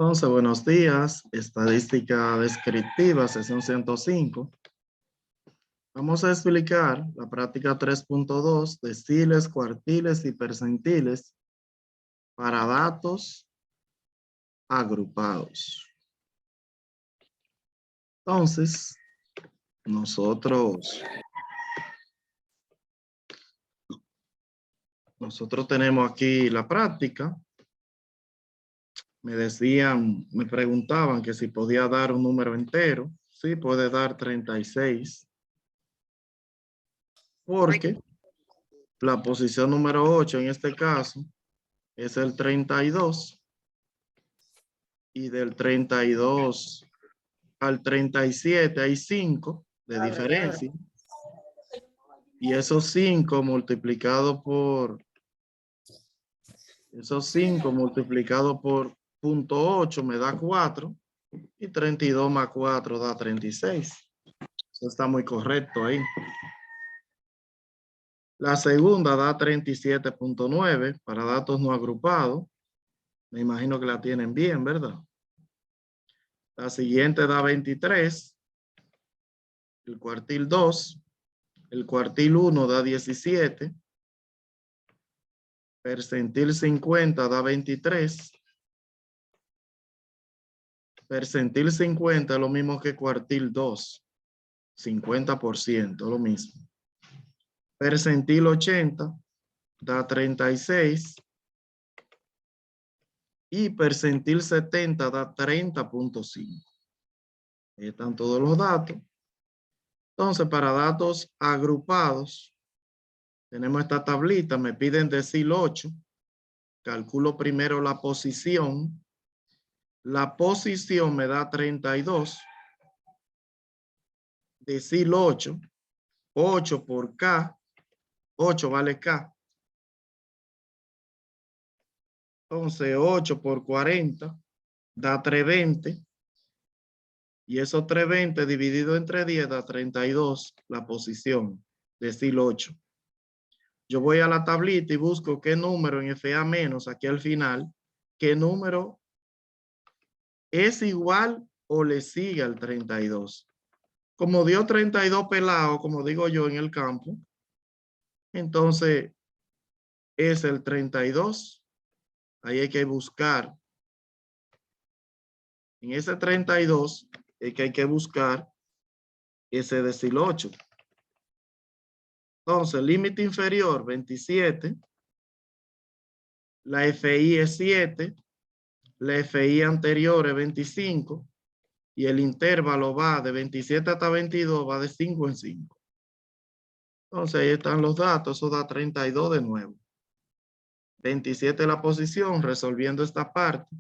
Entonces, buenos días. Estadística descriptiva, sesión 105. Vamos a explicar la práctica 3.2, deciles, cuartiles y percentiles para datos agrupados. Entonces, nosotros tenemos aquí la práctica. Me preguntaban que si podía dar un número entero. Sí, puede dar 36. Porque la posición número 8 en este caso es el 32. Y del 32 al 37 hay 5 de diferencia. Y esos 5 multiplicado por 0.8 me da 4. Y 32 más 4 da 36. Eso está muy correcto ahí. La segunda da 37.9 para datos no agrupados. Me imagino que la tienen bien, ¿verdad? La siguiente da 23. El cuartil 2. El cuartil 1 da 17. Percentil 50 da 23. Percentil 50 es lo mismo que cuartil 2. 50%, lo mismo. Percentil 80 da 36. Y percentil 70 da 30.5. Ahí están todos los datos. Entonces, para datos agrupados, tenemos esta tablita. Me piden decil 8. Calculo primero la posición. La posición me da 32. Decil 8. 8 por K. 8 vale K. Entonces, 8 por 40 da 320. Y esos 320 dividido entre 10 da 32 la posición. Decil 8. Yo voy a la tablita y busco qué número en FA menos aquí al final. ¿Qué número es igual o le sigue al 32? Como dio 32 pelados, como digo yo en el campo, entonces es el 32. Ahí hay que buscar. En ese 32 es que hay que buscar ese decil 8. Entonces, límite inferior 27. La FI es 7. La FI anterior es 25. Y el intervalo va de 27 hasta 22, va de 5 en 5. Entonces, ahí están los datos. Eso da 32 de nuevo. 27 la posición, resolviendo esta parte.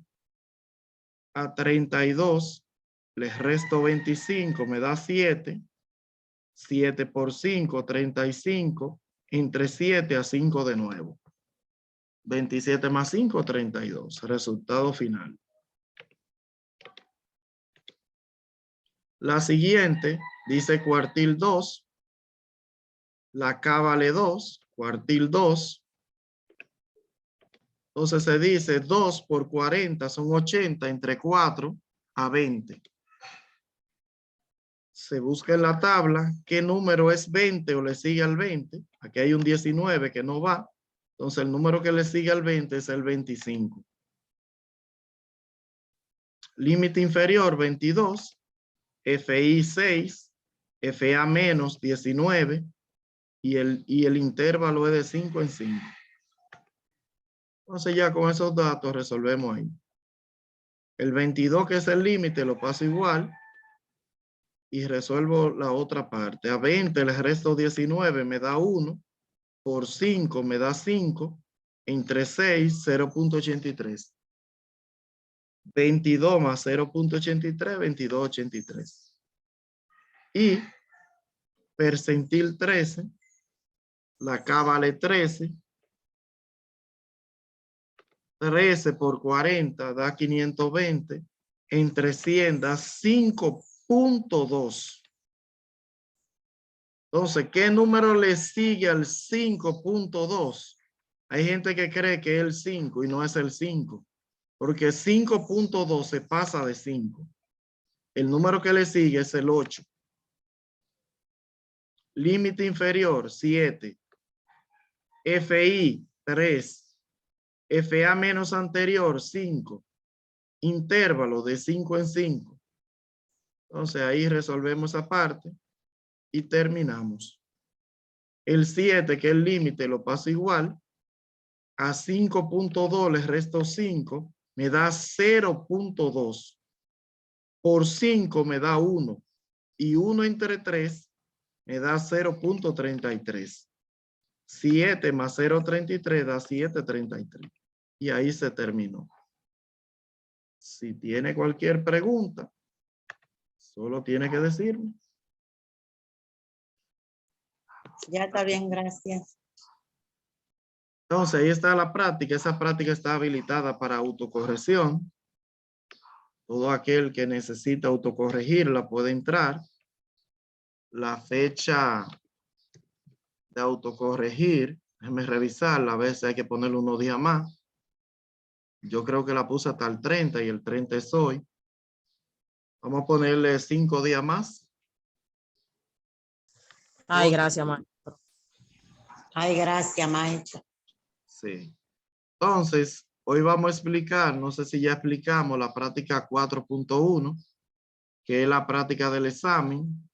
A 32 les resto 25, me da 7. 7 por 5, 35. Entre 7 a 5 de nuevo. 27 más 5, 32. Resultado final. La siguiente dice cuartil 2. La K vale 2. Cuartil 2. Entonces se dice 2 por 40 son 80 entre 4 a 20. Se busca en la tabla qué número es 20 o le sigue al 20. Aquí hay un 19 que no va. Entonces el número que le sigue al 20 es el 25. Límite inferior 22. FI 6. FA menos 19. Y el intervalo es de 5 en 5. Entonces ya con esos datos resolvemos ahí. El 22 que es el límite lo paso igual. Y resuelvo la otra parte. A 20 le resto 19, me da 1. Por 5 me da 5. Entre 6, 0.83. 22 más 0.83, 22.83. Y percentil 13, la K vale 13. 13 por 40 da 520. Entre 100 da 5.2. Entonces, ¿qué número le sigue al 5.2? Hay gente que cree que es el 5 y no es el 5. porque 5.12 pasa de 5. El número que le sigue es el 8. Límite inferior, 7. FI, 3. FA menos anterior, 5. Intervalo de 5 en 5. Entonces ahí resolvemos esa parte y terminamos. El 7, que es el límite, lo paso igual. A 5.2 le resto 5, me da 0.2. Por 5 me da 1. Y 1 entre 3 me da 0.33. 7 más 0.33 da 7.33. Y ahí se terminó. Si tiene cualquier pregunta, solo tiene que decirme. Ya está bien, gracias. Entonces, ahí está la práctica. Esa práctica está habilitada para autocorrección. Todo aquel que necesita autocorregirla puede entrar. La fecha de autocorregir, déjeme revisarla, a veces hay que ponerle unos días más. Yo creo que la puse hasta el 30 y el 30 es hoy. Vamos a ponerle 5 días más. Ay, gracias, maestro. Ay, gracias, maestra. Sí. Entonces, hoy vamos a explicar, no sé si ya explicamos la práctica 4.1, que es la práctica del examen,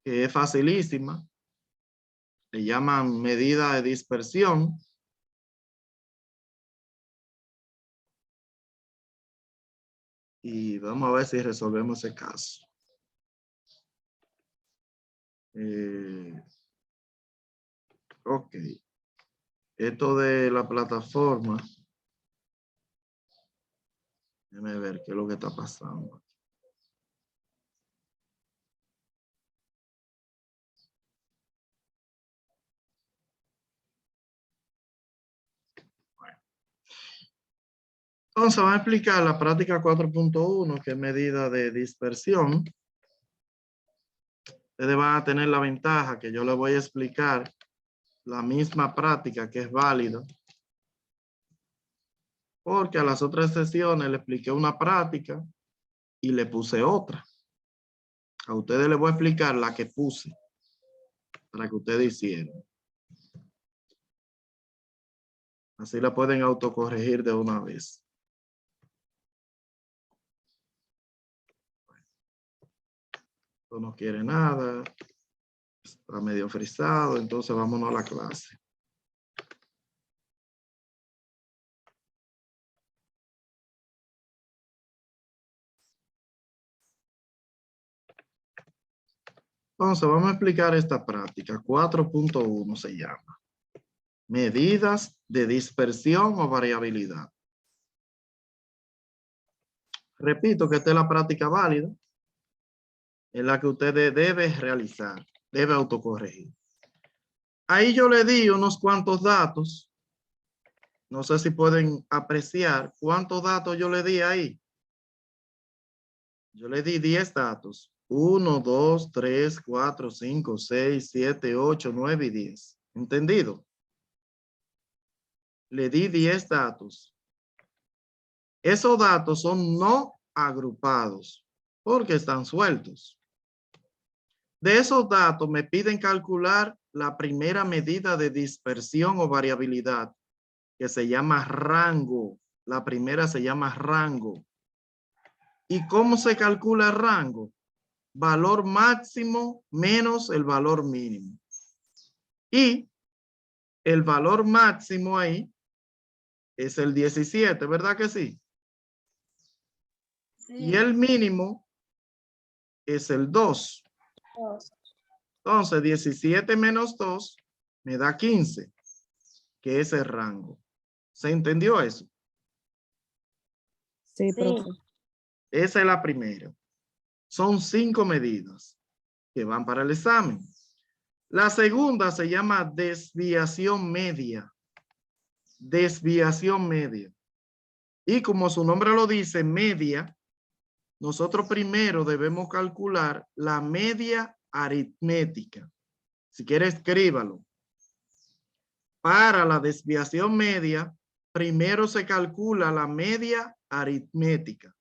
que es facilísima. Le llaman medida de dispersión. Y vamos a ver si resolvemos ese caso. Ok. Esto de la plataforma. Déjame ver qué es lo que está pasando. Bueno. Entonces vamos a explicar la práctica 4.1, que es medida de dispersión. Ustedes van a tener la ventaja que yo les voy a explicar la misma práctica que es válida. Porque a las otras sesiones le expliqué una práctica y le puse otra. A ustedes les voy a explicar la que puse para que ustedes hicieran. Así la pueden autocorregir de una vez. Esto no quiere nada. Está medio frisado, entonces vámonos a la clase. Entonces vamos a explicar esta práctica. 4.1 se llama. Medidas de dispersión o variabilidad. Repito que esta es la práctica válida en la que usted debe realizar, debe autocorregir. Ahí yo le di unos cuantos datos. No sé si pueden apreciar cuántos datos yo le di ahí. Yo le di 10 datos. 1, 2, 3, 4, 5, 6, 7, 8, 9 y 10. ¿Entendido? Le di 10 datos. Esos datos son no agrupados porque están sueltos. De esos datos me piden calcular la primera medida de dispersión o variabilidad, que se llama rango. La primera se llama rango. ¿Y cómo se calcula el rango? Valor máximo menos el valor mínimo. Y el valor máximo ahí es el 17, ¿verdad que sí? Sí. Y el mínimo es el 2. Entonces, 17 menos 2 me da 15, que es el rango. ¿Se entendió eso? Sí, profe. Esa es la primera. Son 5 medidas que van para el examen. La segunda se llama desviación media. Desviación media. Y como su nombre lo dice, media, nosotros primero debemos calcular la media aritmética. Si quiere, escríbalo. Para la desviación media, primero se calcula la media aritmética.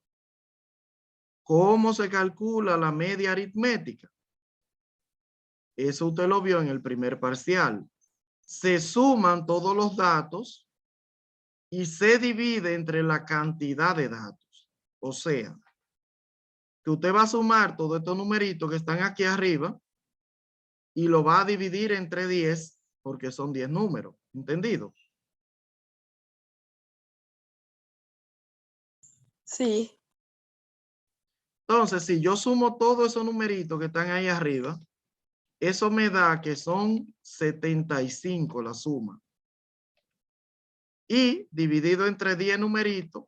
¿Cómo se calcula la media aritmética? Eso usted lo vio en el primer parcial. Se suman todos los datos y se divide entre la cantidad de datos. O sea, que usted va a sumar todos estos numeritos que están aquí arriba y lo va a dividir entre 10 porque son 10 números. ¿Entendido? Sí. Entonces, si yo sumo todos esos numeritos que están ahí arriba, eso me da que son 75 la suma. Y dividido entre 10 numeritos,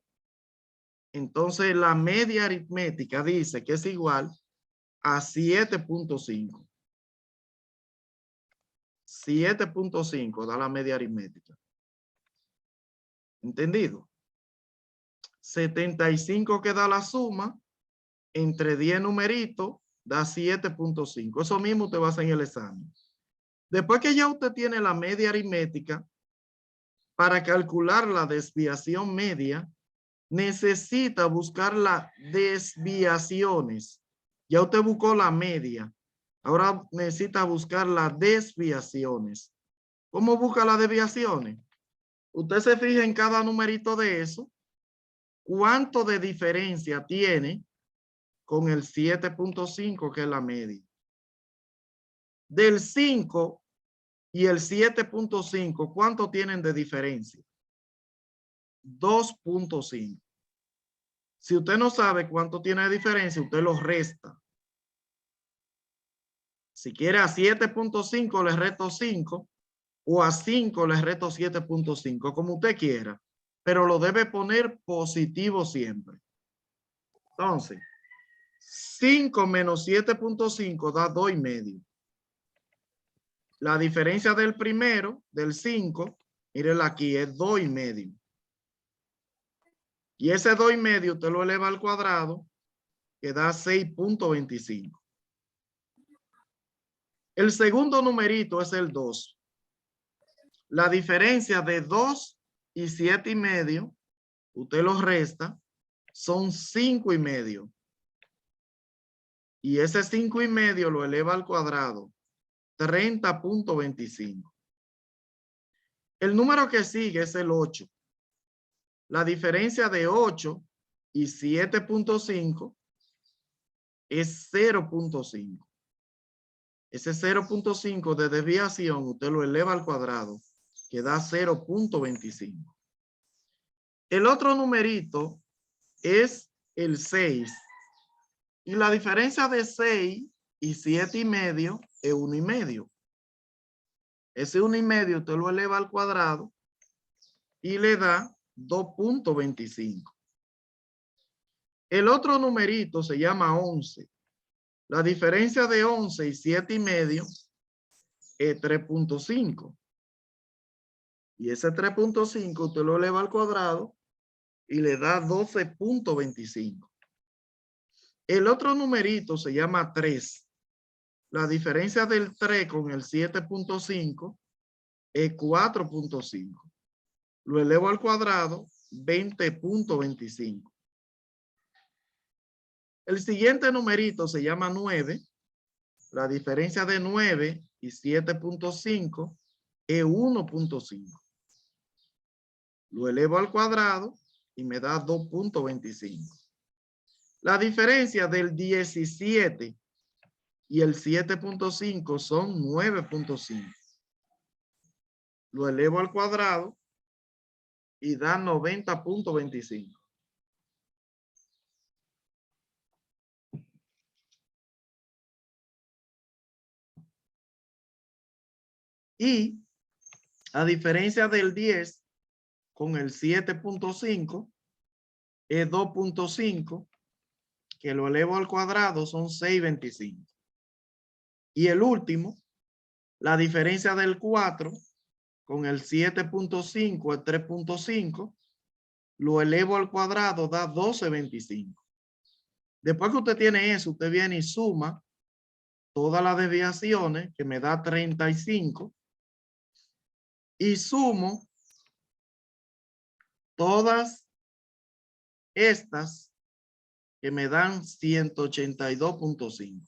entonces la media aritmética dice que es igual a 7.5. 7.5 da la media aritmética. ¿Entendido? 75 que da la suma entre 10 numeritos da 7.5. Eso mismo usted va a hacer en el examen. Después que ya usted tiene la media aritmética, para calcular la desviación media, necesita buscar las desviaciones. Ya usted buscó la media. Ahora necesita buscar las desviaciones. ¿Cómo busca las desviaciones? Usted se fija en cada numerito de eso. ¿Cuánto de diferencia tiene con el 7.5, que es la media? Del 5 y el 7.5, ¿cuánto tienen de diferencia? 2.5. Si usted no sabe cuánto tiene de diferencia, usted lo resta. Si quiere a 7.5 le resto 5 o a 5 le resto 7.5, como usted quiera, pero lo debe poner positivo siempre. Entonces, 5 menos 7.5 da 2,5. La diferencia del primero, del 5, mírenla aquí, es 2,5. Y ese 2,5 usted lo eleva al cuadrado, que da 6.25. El segundo numerito es el 2. La diferencia de 2 y 7,5, usted los resta, son 5,5. Y ese 5,5 lo eleva al cuadrado, 30.25. El número que sigue es el 8. La diferencia de 8 y 7.5 es 0.5. Ese 0.5 de desviación usted lo eleva al cuadrado, que da 0.25. El otro numerito es el 6. Y la diferencia de 6 y 7,5 es 1,5. Ese 1,5 usted lo eleva al cuadrado y le da 2.25. El otro numerito se llama 11. La diferencia de 11 y 7,5 es 3.5. Y ese 3.5 usted lo eleva al cuadrado y le da 12.25. El otro numerito se llama 3. La diferencia del 3 con el 7.5 es 4.5. Lo elevo al cuadrado, 20.25. El siguiente numerito se llama 9. La diferencia de 9 y 7.5 es 1.5. Lo elevo al cuadrado y me da 2.25. La diferencia del 17 y el 7.5 son 9.5. Lo elevo al cuadrado y da 90.25. Y a diferencia del 10 con el 7.5 es 2.5, que lo elevo al cuadrado son 6.25. Y el último, la diferencia del 4 con el 7.5 es 3.5, lo elevo al cuadrado, da 12.25. Después que usted tiene eso, usted viene y suma todas las desviaciones, que me da 35, y sumo todas estas que me dan 182.5.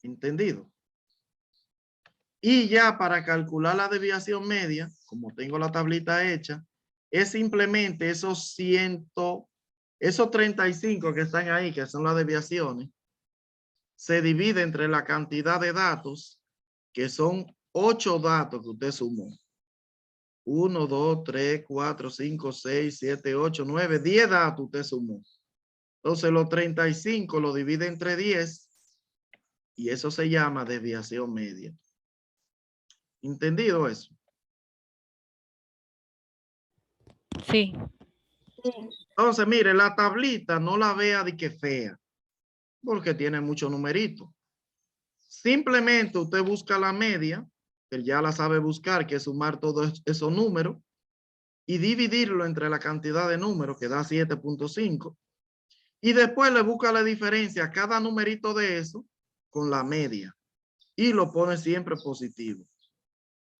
¿Entendido? Y ya para calcular la desviación media, como tengo la tablita hecha, es simplemente esos 35 que están ahí, que son las desviaciones, se divide entre la cantidad de datos, que son 8 datos que usted sumó. 1, 2, 3, 4, 5, 6, 7, 8, 9, 10 datos usted sumó. Entonces los 35 lo divide entre 10 y eso se llama desviación media. ¿Entendido eso? Sí. Entonces, mire, la tablita no la vea de que fea, porque tiene muchos numeritos. Simplemente usted busca la media, que ya la sabe buscar, que es sumar todos esos números, y dividirlo entre la cantidad de números, que da 7.5. Y después le busca la diferencia a cada numerito de eso con la media. Y lo pone siempre positivo.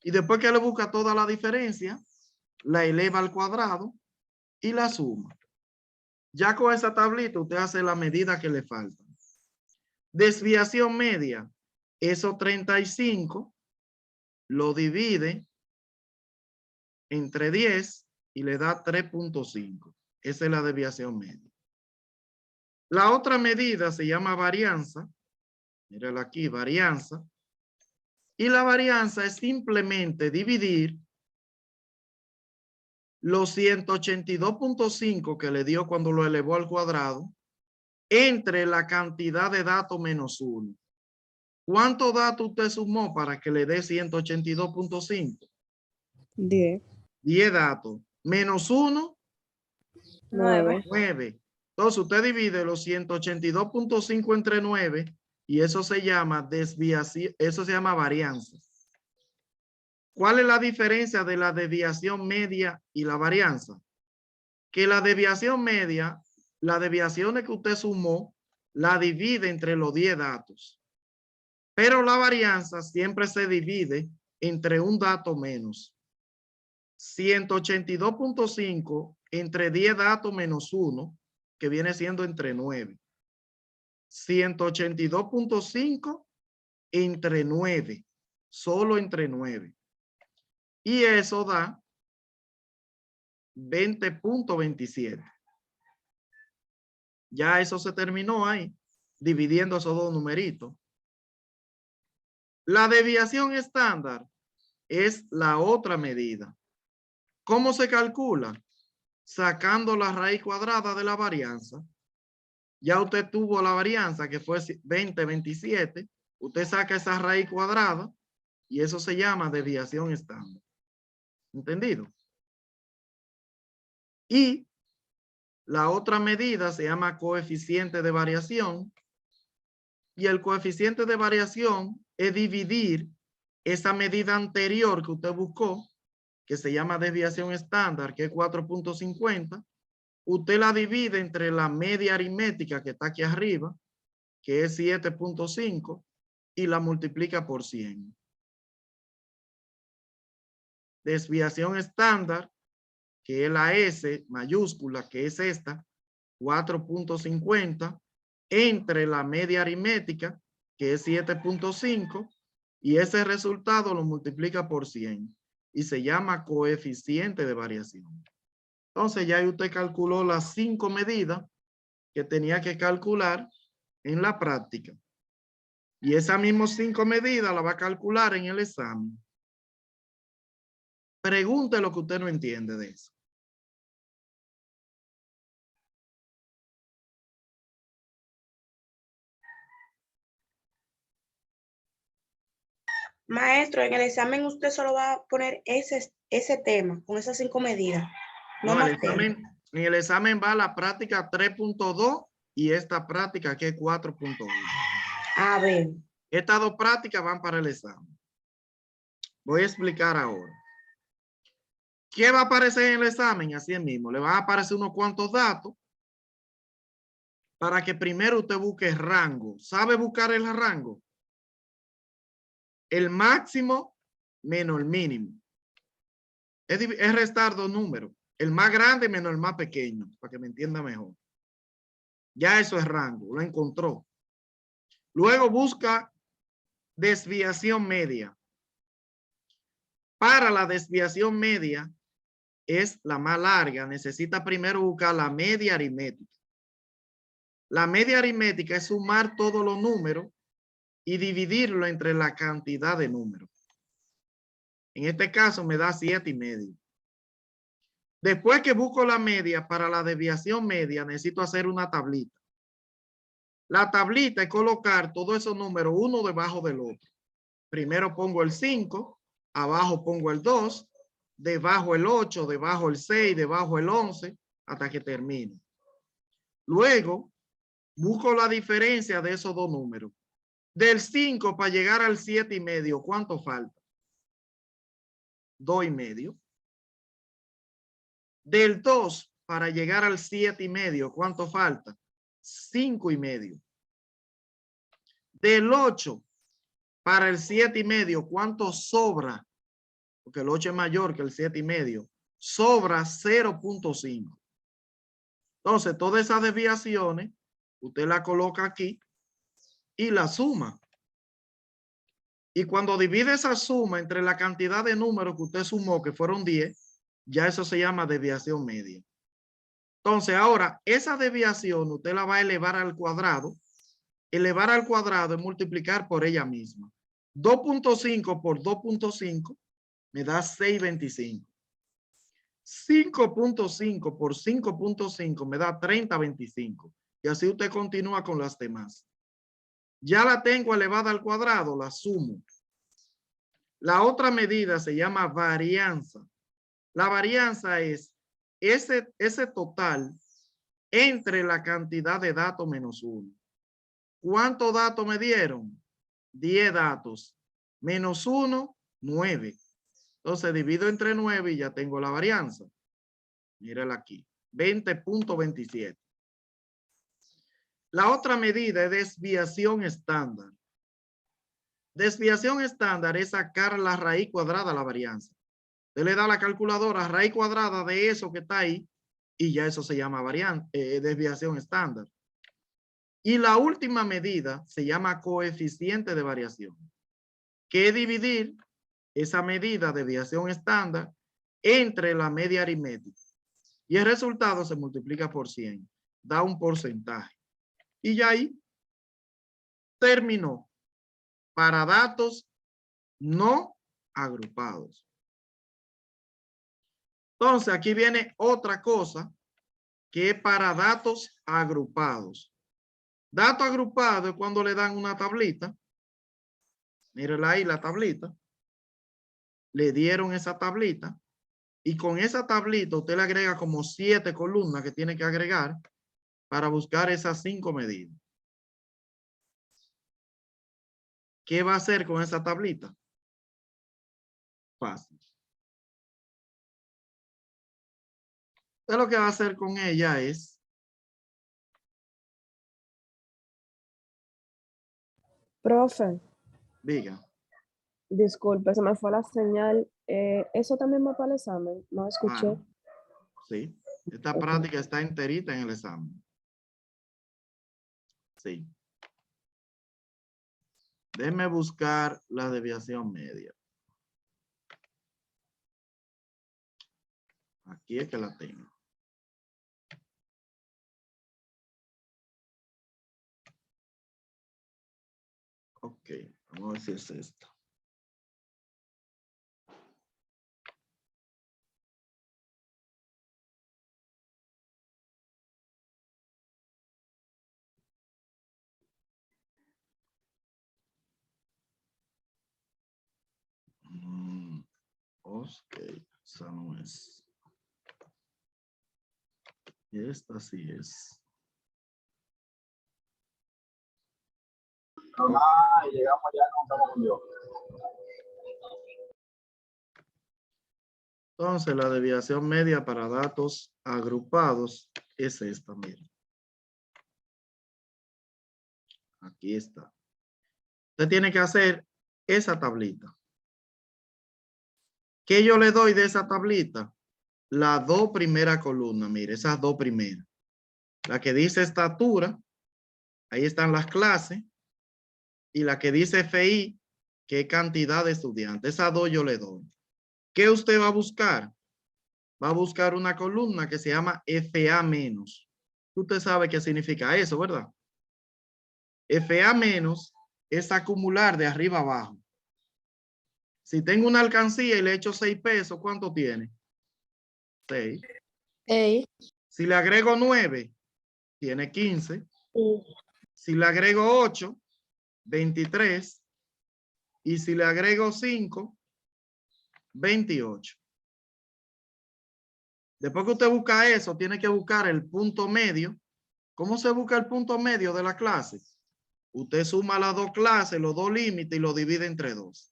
Y después que le busca toda la diferencia, la eleva al cuadrado y la suma. Ya con esa tablita usted hace la medida que le falta. Desviación media. Esos 35 lo divide entre 10 y le da 3.5. Esa es la desviación media. La otra medida se llama varianza. Mírala aquí, varianza. Y la varianza es simplemente dividir los 182.5 que le dio cuando lo elevó al cuadrado entre la cantidad de datos menos 1. ¿Cuántos datos usted sumó para que le dé 182.5? 10. 10 datos. Menos 1, 9. 9. Entonces usted divide los 182.5 entre 9 y eso se llama desviación, eso se llama varianza. ¿Cuál es la diferencia de la desviación media y la varianza? Que la desviación media, las desviaciones que usted sumó, la divide entre los 10 datos. Pero la varianza siempre se divide entre un dato menos. 182.5 entre 10 datos menos 1, que viene siendo entre 9. 182.5 entre 9, solo entre 9. Y eso da 20.27. Ya eso se terminó ahí, dividiendo esos dos numeritos. La desviación estándar es la otra medida. ¿Cómo se calcula? Sacando la raíz cuadrada de la varianza. Ya usted tuvo la varianza que fue 20.27. Usted saca esa raíz cuadrada y eso se llama desviación estándar. ¿Entendido? Y la otra medida se llama coeficiente de variación. Y el coeficiente de variación es dividir esa medida anterior que usted buscó, que se llama desviación estándar, que es 4.50. Usted la divide entre la media aritmética que está aquí arriba, que es 7.5, y la multiplica por 100. Desviación estándar, que es la S mayúscula, que es esta, 4.50, entre la media aritmética, que es 7.5, y ese resultado lo multiplica por 100 y se llama coeficiente de variación. Entonces ya usted calculó las 5 medidas que tenía que calcular en la práctica. Y esas mismas 5 medidas la va a calcular en el examen. Pregunte lo que usted no entiende de eso. Maestro, en el examen usted solo va a poner ese tema, con esas 5 medidas. No, No, más el examen, en el examen va la práctica 3.2 y esta práctica que es 4.1. A ver. Estas dos prácticas van para el examen. Voy a explicar ahora. ¿Qué va a aparecer en el examen? Así es mismo. Le van a aparecer unos cuantos datos para que primero usted busque rango. ¿Sabe buscar el rango? El máximo menos el mínimo. Es restar dos números. El más grande menos el más pequeño, para que me entienda mejor. Ya eso es rango, lo encontró. Luego busca desviación media. Para la desviación media, es la más larga. Necesita primero buscar la media aritmética. La media aritmética es sumar todos los números y dividirlo entre la cantidad de números. En este caso me da 7,5. Después que busco la media, para la desviación media necesito hacer una tablita. La tablita es colocar todos esos números uno debajo del otro. Primero pongo el 5, abajo pongo el 2, debajo el 8, debajo el 6, debajo el 11, hasta que termine. Luego, busco la diferencia de esos dos números. Del 5 para llegar al 7,5, ¿cuánto falta? 2,5. Del 2 para llegar al 7,5, ¿cuánto falta? 5,5. Del 8 para el 7,5, ¿cuánto sobra? Porque el 8 es mayor que el 7,5. Sobra 0,5. Entonces, todas esas desviaciones, usted la coloca aquí y la suma. Y cuando divide esa suma entre la cantidad de números que usted sumó, que fueron 10, ya eso se llama desviación media. Entonces, ahora, esa desviación usted la va a elevar al cuadrado. Elevar al cuadrado es multiplicar por ella misma. 2,5 por 2,5 me da 6,25. 5,5 por 5,5 me da 30,25. Y así usted continúa con las demás. Ya la tengo elevada al cuadrado, la sumo. La otra medida se llama varianza. La varianza es ese total entre la cantidad de datos menos 1. ¿Cuántos datos me dieron? 10 datos. Menos 1, 9. Entonces divido entre 9 y ya tengo la varianza. Mírala aquí. 20,27. La otra medida es desviación estándar. Desviación estándar es sacar la raíz cuadrada a la varianza. Usted le da a la calculadora raíz cuadrada de eso que está ahí y ya eso se llama desviación estándar. Y la última medida se llama coeficiente de variación, que es dividir esa medida de desviación estándar entre la media aritmética. Y el resultado se multiplica por 100. Da un porcentaje. Y ya ahí terminó para datos no agrupados. Entonces, aquí viene otra cosa que es para datos agrupados. Dato agrupado es cuando le dan una tablita. Mírenla ahí, la tablita. Le dieron esa tablita. Y con esa tablita usted le agrega como 7 columnas que tiene que agregar para buscar esas 5 medidas. ¿Qué va a hacer con esa tablita? Fácil. Usted lo que va a hacer con ella es... Profe, Diga. disculpe, se me fue la señal. ¿Eso también va para el examen? No escuché. Claro. Sí. Esta Ok. práctica está enterita en el examen. Sí. Déjeme buscar la desviación media. Aquí es que la tengo. Ok, vamos a ver si es esta. Ok, esa no es. Y esta sí es. Y llegamos ya con Dios. Entonces, la desviación media para datos agrupados es esta, miren. Aquí está. Usted tiene que hacer esa tablita. ¿Qué yo le doy de esa tablita? Las dos primeras columnas, mire, esas dos primeras. La que dice estatura, ahí están las clases, y la que dice FI, qué cantidad de estudiantes. Esas dos yo le doy. ¿Qué usted va a buscar? Va a buscar una columna que se llama FA menos. Usted sabe qué significa eso, ¿verdad? FA menos es acumular de arriba abajo. Si tengo una alcancía y le echo 6 pesos, ¿cuánto tiene? 6. Ey. Si le agrego 9, tiene 15. Si le agrego 8, 23. Y si le agrego 5, 28. Después que usted busca eso, tiene que buscar el punto medio. ¿Cómo se busca el punto medio de la clase? Usted suma las dos clases, los dos límites y lo divide entre 2.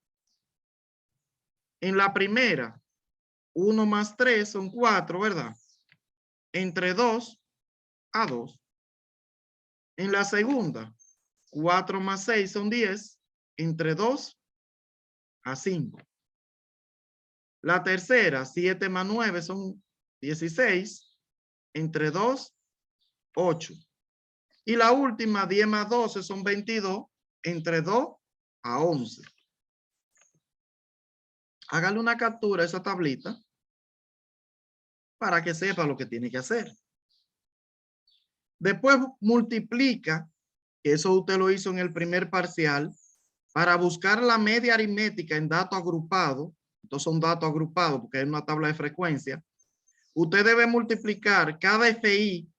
En la primera, 1 más 3 son 4, ¿verdad? Entre 2 a 2. En la segunda, 4 más 6 son 10, entre 2 a 5. La tercera, 7 más 9 son 16, entre 2, 8. Y la última, 10 más 12 son 22, entre 2 a 11. Hágale una captura a esa tablita para que sepa lo que tiene que hacer. Después multiplica, que eso usted lo hizo en el primer parcial, para buscar la media aritmética en datos agrupados. Estos son datos agrupados porque es una tabla de frecuencia. Usted debe multiplicar cada FI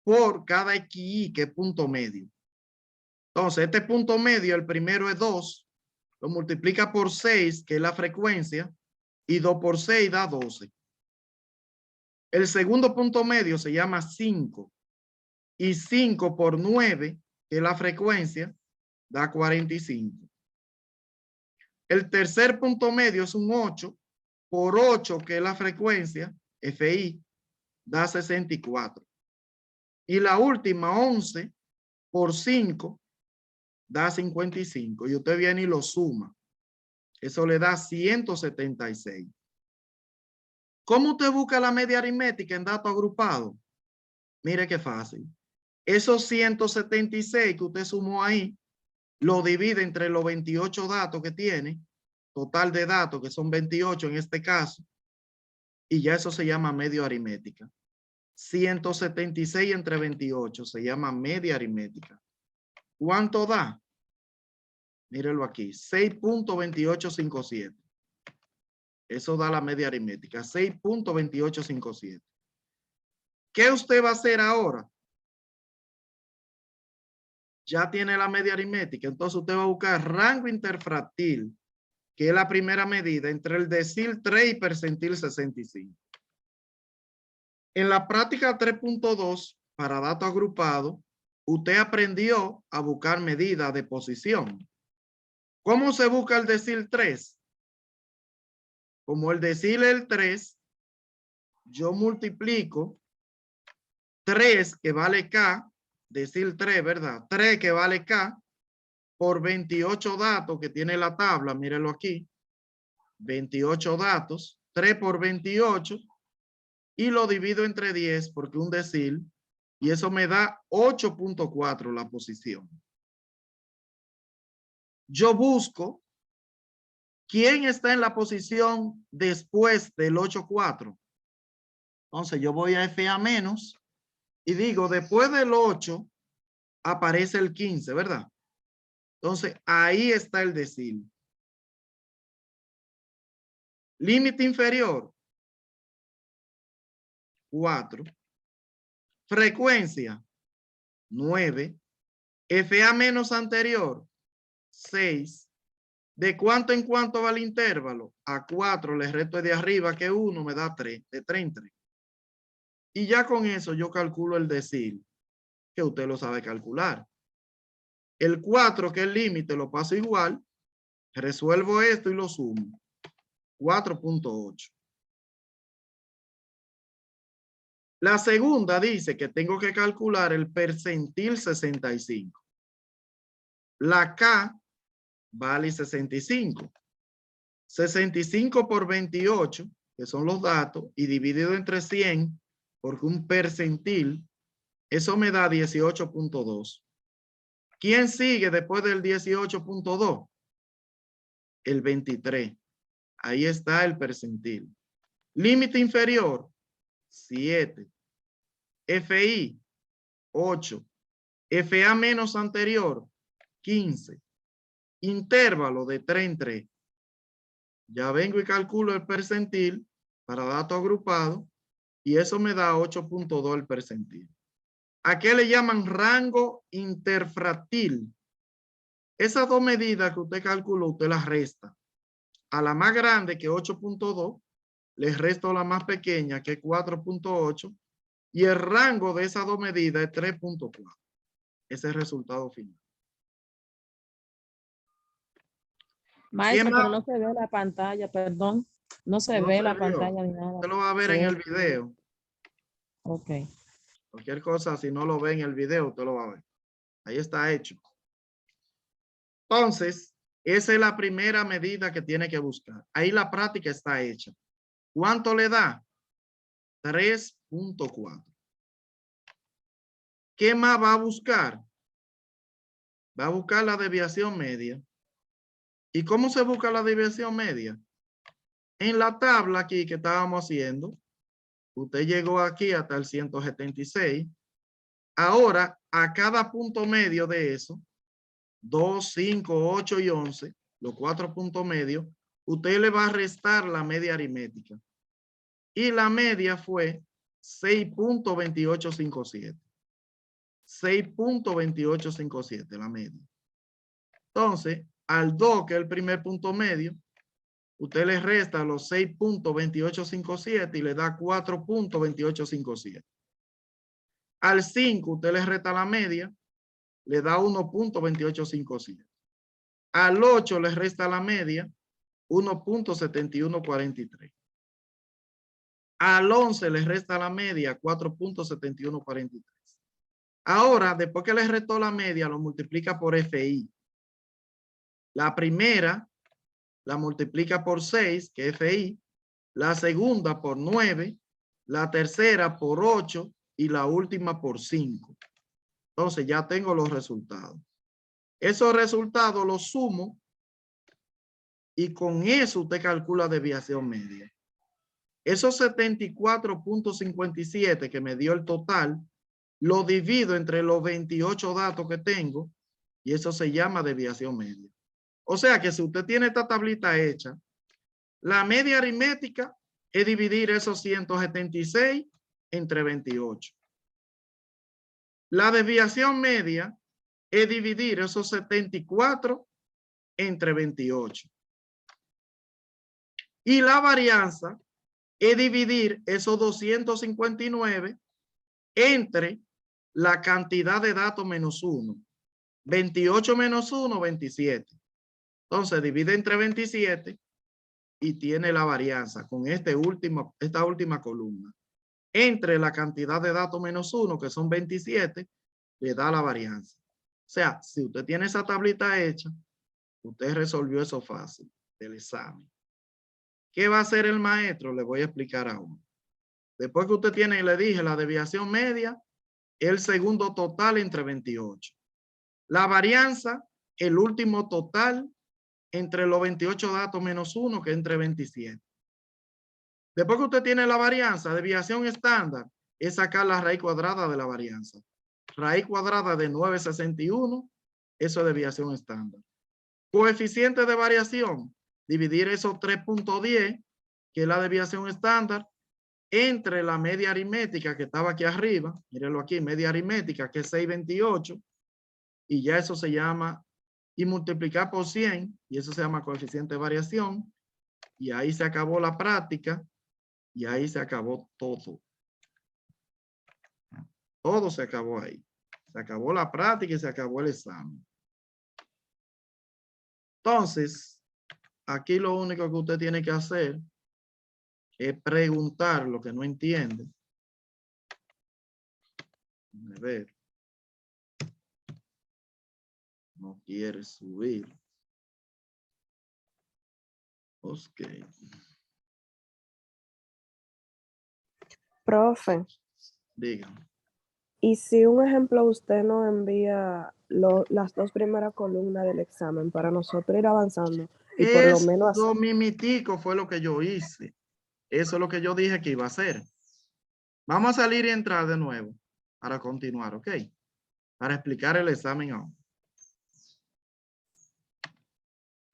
por cada XI, que es punto medio. Entonces, este punto medio, el primero es 2, lo multiplica por 6, que es la frecuencia, y 2 por 6 da 12. El segundo punto medio se llama 5, y 5 por 9, que es la frecuencia, da 45. El tercer punto medio es un 8, por 8, que es la frecuencia, FI, da 64. Y la última, 11, por 5, da 55. Y usted viene y lo suma. Eso le da 176. ¿Cómo usted busca la media aritmética en datos agrupados? Mire qué fácil. Esos 176 que usted sumó ahí, lo divide entre los 28 datos que tiene, total de datos que son 28 en este caso, y ya eso se llama media aritmética. 176 entre 28 se llama media aritmética. ¿Cuánto da? Mírenlo aquí, 6.2857. Eso da la media aritmética, 6.2857. ¿Qué usted va a hacer ahora? Ya tiene la media aritmética, entonces usted va a buscar rango interfractil, que es la primera medida entre el decil 3 y percentil 65. En la práctica 3.2, para datos agrupados, usted aprendió a buscar medidas de posición. ¿Cómo se busca el decil 3? Como el decil es el 3, yo multiplico 3 que vale K, decil 3, ¿verdad? 3 que vale K por 28 datos que tiene la tabla, mírenlo aquí. 28 datos, 3 por 28, y lo divido entre 10 porque un decil, y eso me da 8.4 la posición. Yo busco quién está en la posición después del 8.4. Entonces yo voy a FA menos y digo, después del 8 aparece el 15, ¿verdad? Entonces ahí está el decil. Límite inferior, 4. Frecuencia, 9. FA menos anterior, 6. ¿De cuánto en cuánto va el intervalo? A 4 le resto de arriba, que 1 me da 3, de 3 en 3. Y ya con eso yo calculo el decil, que usted lo sabe calcular. El 4, que es el límite, lo paso igual, resuelvo esto y lo sumo. 4.8. La segunda dice que tengo que calcular el percentil 65. La K vale 65. 65 por 28, que son los datos, y dividido entre 100, porque un percentil, eso me da 18.2. ¿Quién sigue después del 18.2? El 23. Ahí está el percentil. Límite inferior, 7. FI, 8. FA menos anterior, 15. Intervalo de 3 en 3. Ya vengo y calculo el percentil para datos agrupados y eso me da 8.2 el percentil. ¿A qué le llaman rango interfractil? Esas dos medidas que usted calculó, usted las resta. A la más grande, que es 8.2, le resto la más pequeña, que es 4.8, y el rango de esas dos medidas es 3.4. Ese es el resultado final. Maestro, más? pero no se ve la pantalla, perdón. No se No ve se la vio. pantalla ni nada. Usted lo va a ver en el video. Ok. Cualquier cosa, si no lo ve en el video, usted lo va a ver. Ahí está hecho. Entonces, esa es la primera medida que tiene que buscar. Ahí la práctica está hecha. ¿Cuánto le da? 3.4. ¿Qué más va a buscar? Va a buscar la desviación media. ¿Y cómo se busca la desviación media? En la tabla aquí que estábamos haciendo, usted llegó aquí hasta el 176. Ahora, a cada punto medio de eso, 2, 5, 8 y 11, los 4 puntos medios, usted le va a restar la media aritmética. Y la media fue 6.2857. 6.2857 la media. Entonces, al 2, que es el primer punto medio, usted le resta los 6.2857 y le da 4.2857. Al 5, usted le resta la media, le da 1.2857. Al 8 le resta la media, 1.7143. Al 11 le resta la media, 4.7143. Ahora, después que le restó la media, lo multiplica por FI. La primera la multiplica por 6, que es FI. La segunda por 9. La tercera por 8. Y la última por 5. Entonces ya tengo los resultados. Esos resultados los sumo y con eso usted calcula desviación media. Esos 74.57 que me dio el total, lo divido entre los 28 datos que tengo y eso se llama desviación media. O sea que si usted tiene esta tablita hecha, la media aritmética es dividir esos 176 entre 28. La desviación media es dividir esos 74 entre 28. Y la varianza es dividir esos 259 entre la cantidad de datos menos 1. 28 menos 1, 27. Entonces divide entre 27 y tiene la varianza con esta última columna. Entre la cantidad de datos menos 1, que son 27, le da la varianza. O sea, si usted tiene esa tablita hecha, usted resolvió eso fácil del examen. ¿Qué va a hacer el maestro? Le voy a explicar ahora. Después que usted tiene, le dije, la desviación media, el segundo total entre 28. La varianza, el último total entre los 28 datos menos 1, que es entre 27. Después que usted tiene la varianza, desviación estándar, es sacar la raíz cuadrada de la varianza. Raíz cuadrada de 961, eso es desviación estándar. Coeficiente de variación, dividir esos 3.10, que es la desviación estándar, entre la media aritmética que estaba aquí arriba, mírenlo aquí, media aritmética, que es 628, y ya eso se llama, y multiplicar por 100, y eso se llama coeficiente de variación, y ahí se acabó la práctica, y ahí se acabó todo. Todo se acabó ahí. Se acabó la práctica y se acabó el examen. Entonces, aquí lo único que usted tiene que hacer es preguntar lo que no entiende. A ver. No quiere subir. Ok. Profe, Dígame. y si un ejemplo usted nos envía las 2 primeras columnas del examen para nosotros ir avanzando y por lo menos Eso mimitico fue lo que yo hice. Eso es lo que yo dije que iba a hacer. Vamos a salir y entrar de nuevo para continuar, ¿ok? Para explicar el examen ahora.